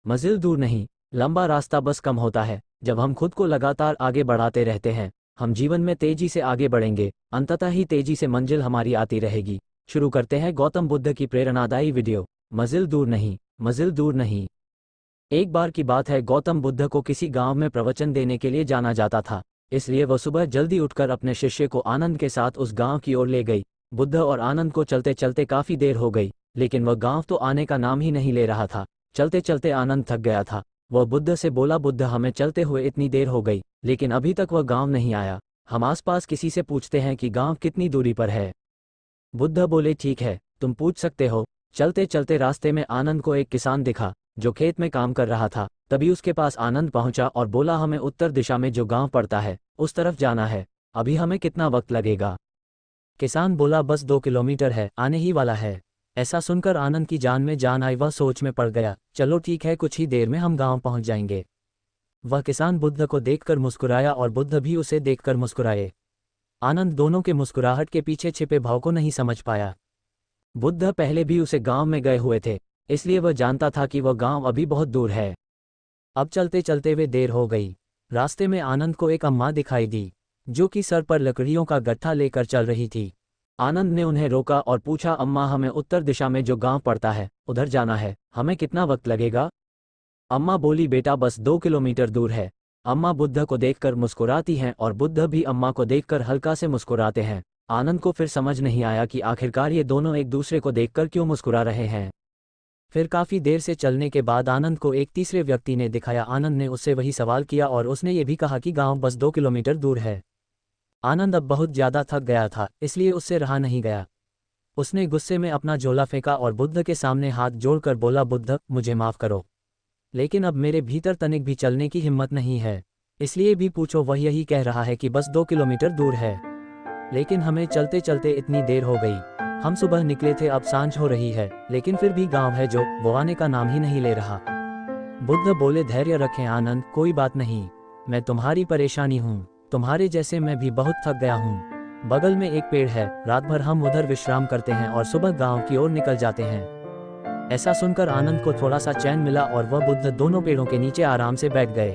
मंजिल दूर नहीं, लंबा रास्ता बस कम होता है। जब हम खुद को लगातार आगे बढ़ाते रहते हैं, हम जीवन में तेजी से आगे बढ़ेंगे, अंततः ही तेजी से मंजिल हमारी आती रहेगी। शुरू करते हैं गौतम बुद्ध की प्रेरणादायी वीडियो। मंजिल दूर नहीं, मंजिल दूर नहीं। एक बार की बात है, गौतम बुद्ध को किसी गांव में प्रवचन देने के लिए जाना जाता था। इसलिए वह सुबह जल्दी उठकर अपने शिष्य को आनंद के साथ उस गांव की ओर ले गई। बुद्ध और आनंद को चलते चलते काफी देर हो गई, लेकिन वह गांव तो आने का नाम ही नहीं ले रहा था। चलते चलते आनंद थक गया था। वह बुद्ध से बोला, बुद्ध, हमें चलते हुए इतनी देर हो गई, लेकिन अभी तक वह गांव नहीं आया। हम आसपास किसी से पूछते हैं कि गांव कितनी दूरी पर है। बुद्ध बोले, ठीक है, तुम पूछ सकते हो। चलते चलते रास्ते में आनंद को एक किसान दिखा जो खेत में काम कर रहा था। तभी उसके पास आनंद पहुंचा और बोला, हमें उत्तर दिशा में जो गांव पड़ता है उस तरफ जाना है। अभी हमें कितना वक्त लगेगा? किसान बोला, बस 2 किलोमीटर है, आने ही वाला है। ऐसा सुनकर आनंद की जान में जान आई। वह सोच में पड़ गया, चलो ठीक है, कुछ ही देर में हम गांव पहुंच जाएंगे। वह किसान बुद्ध को देखकर मुस्कुराया और बुद्ध भी उसे देखकर मुस्कुराए। आनंद दोनों के मुस्कुराहट के पीछे छिपे भाव को नहीं समझ पाया। बुद्ध पहले भी उसे गांव में गए हुए थे, इसलिए वह जानता था कि वह गांव अभी बहुत दूर है। अब चलते चलते वे देर हो गई। रास्ते में आनंद को एक अम्मा दिखाई दी जो कि सर पर लकड़ियों का गट्ठा लेकर चल रही थी। आनंद ने उन्हें रोका और पूछा, अम्मा, हमें उत्तर दिशा में जो गांव पड़ता है उधर जाना है, हमें कितना वक्त लगेगा? अम्मा बोली, बेटा, बस 2 किलोमीटर दूर है। अम्मा बुद्ध को देखकर मुस्कुराती हैं और बुद्ध भी अम्मा को देखकर हल्का से मुस्कुराते हैं। आनंद को फिर समझ नहीं आया कि आखिरकार ये दोनों एक दूसरे को देखकर क्यों मुस्कुरा रहे हैं। फिर काफी देर से चलने के बाद आनंद को एक तीसरे व्यक्ति ने दिखाया। आनंद ने उससे वही सवाल किया और उसने ये भी कहा कि गांव बस 2 किलोमीटर दूर है। आनंद अब बहुत ज्यादा थक गया था, इसलिए उससे रहा नहीं गया। उसने गुस्से में अपना झोला फेंका और बुद्ध के सामने हाथ जोड़कर बोला, बुद्ध, मुझे माफ करो, लेकिन अब मेरे भीतर तनिक भी चलने की हिम्मत नहीं है। इसलिए भी पूछो, वह यही कह रहा है कि बस 2 किलोमीटर दूर है, लेकिन हमें चलते चलते इतनी देर हो गई। हम सुबह निकले थे, अब सांझ हो रही है, लेकिन फिर भी गांव है जो वो आने का नाम ही नहीं ले रहा। बुद्ध बोले, धैर्य रखें आनंद, कोई बात नहीं, मैं तुम्हारी परेशानी हूँ। तुम्हारे जैसे मैं भी बहुत थक गया हूँ। बगल में एक पेड़ है, रात भर हम उधर विश्राम करते हैं और सुबह गांव की ओर निकल जाते हैं। ऐसा सुनकर आनंद को थोड़ा सा चैन मिला और वह बुद्ध दोनों पेड़ों के नीचे आराम से बैठ गए।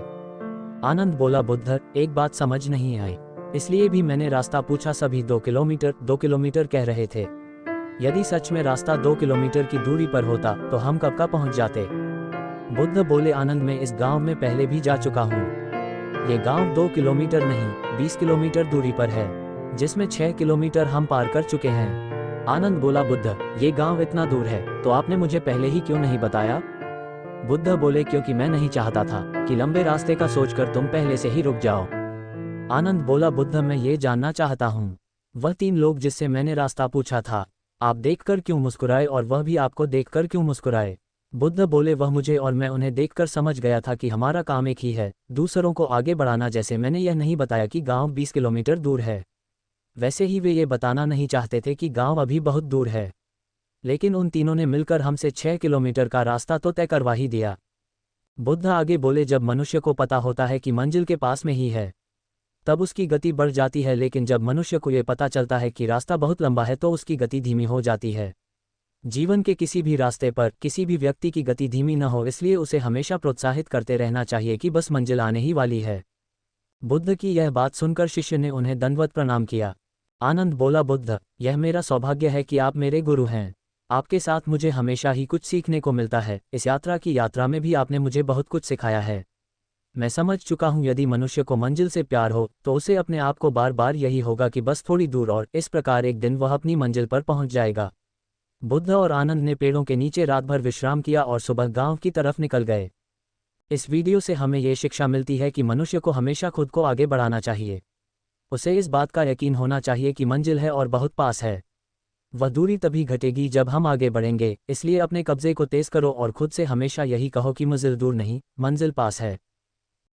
आनंद बोला, बुद्ध, एक बात समझ नहीं आई, इसलिए भी मैंने रास्ता पूछा। सभी 2 किलोमीटर कह रहे थे। यदि सच में रास्ता 2 किलोमीटर की दूरी पर होता तो हम कब का पहुंच जाते। बुद्ध बोले, आनंद, मैं इस गांव में पहले भी जा चुका हूं। ये गांव 2 किलोमीटर नहीं 20 किलोमीटर दूरी पर है, जिसमें 6 किलोमीटर हम पार कर चुके हैं। आनंद बोला, बुद्ध, ये गांव इतना दूर है तो आपने मुझे पहले ही क्यों नहीं बताया? बुद्ध बोले, क्योंकि मैं नहीं चाहता था कि लंबे रास्ते का सोचकर तुम पहले से ही रुक जाओ। आनंद बोला, बुद्ध, मैं ये जानना चाहता हूँ, वह 3 लोग जिससे मैंने रास्ता पूछा था, आप देखकर क्यों मुस्कुराए और वह भी आपको देखकर क्यों मुस्कुराए? बुद्ध बोले, वह मुझे और मैं उन्हें देखकर समझ गया था कि हमारा काम एक ही है, दूसरों को आगे बढ़ाना। जैसे मैंने यह नहीं बताया कि गांव 20 किलोमीटर दूर है, वैसे ही वे ये बताना नहीं चाहते थे कि गांव अभी बहुत दूर है। लेकिन उन तीनों ने मिलकर हमसे 6 किलोमीटर का रास्ता तो तय करवा ही दिया। बुद्ध आगे बोले, जब मनुष्य को पता होता है कि मंजिल के पास में ही है तब उसकी गति बढ़ जाती है, लेकिन जब मनुष्य को ये पता चलता है कि रास्ता बहुत लंबा है तो उसकी गति धीमी हो जाती है। जीवन के किसी भी रास्ते पर किसी भी व्यक्ति की गति धीमी न हो, इसलिए उसे हमेशा प्रोत्साहित करते रहना चाहिए कि बस मंजिल आने ही वाली है। बुद्ध की यह बात सुनकर शिष्य ने उन्हें दंडवत प्रणाम किया। आनंद बोला, बुद्ध, यह मेरा सौभाग्य है कि आप मेरे गुरु हैं। आपके साथ मुझे हमेशा ही कुछ सीखने को मिलता है। इस यात्रा में भी आपने मुझे बहुत कुछ सिखाया है। मैं समझ चुका हूँ, यदि मनुष्य को मंजिल से प्यार हो तो उसे अपने आप को बार बार यही होगा कि बस थोड़ी दूर, और इस प्रकार एक दिन वह अपनी मंजिल पर पहुँच जाएगा। बुद्ध और आनंद ने पेड़ों के नीचे रात भर विश्राम किया और सुबह गांव की तरफ निकल गए। इस वीडियो से हमें ये शिक्षा मिलती है कि मनुष्य को हमेशा खुद को आगे बढ़ाना चाहिए। उसे इस बात का यकीन होना चाहिए कि मंजिल है और बहुत पास है। वह दूरी तभी घटेगी जब हम आगे बढ़ेंगे। इसलिए अपने कब्जे को तेज करो और खुद से हमेशा यही कहो कि मंजिल दूर नहीं, मंजिल पास है।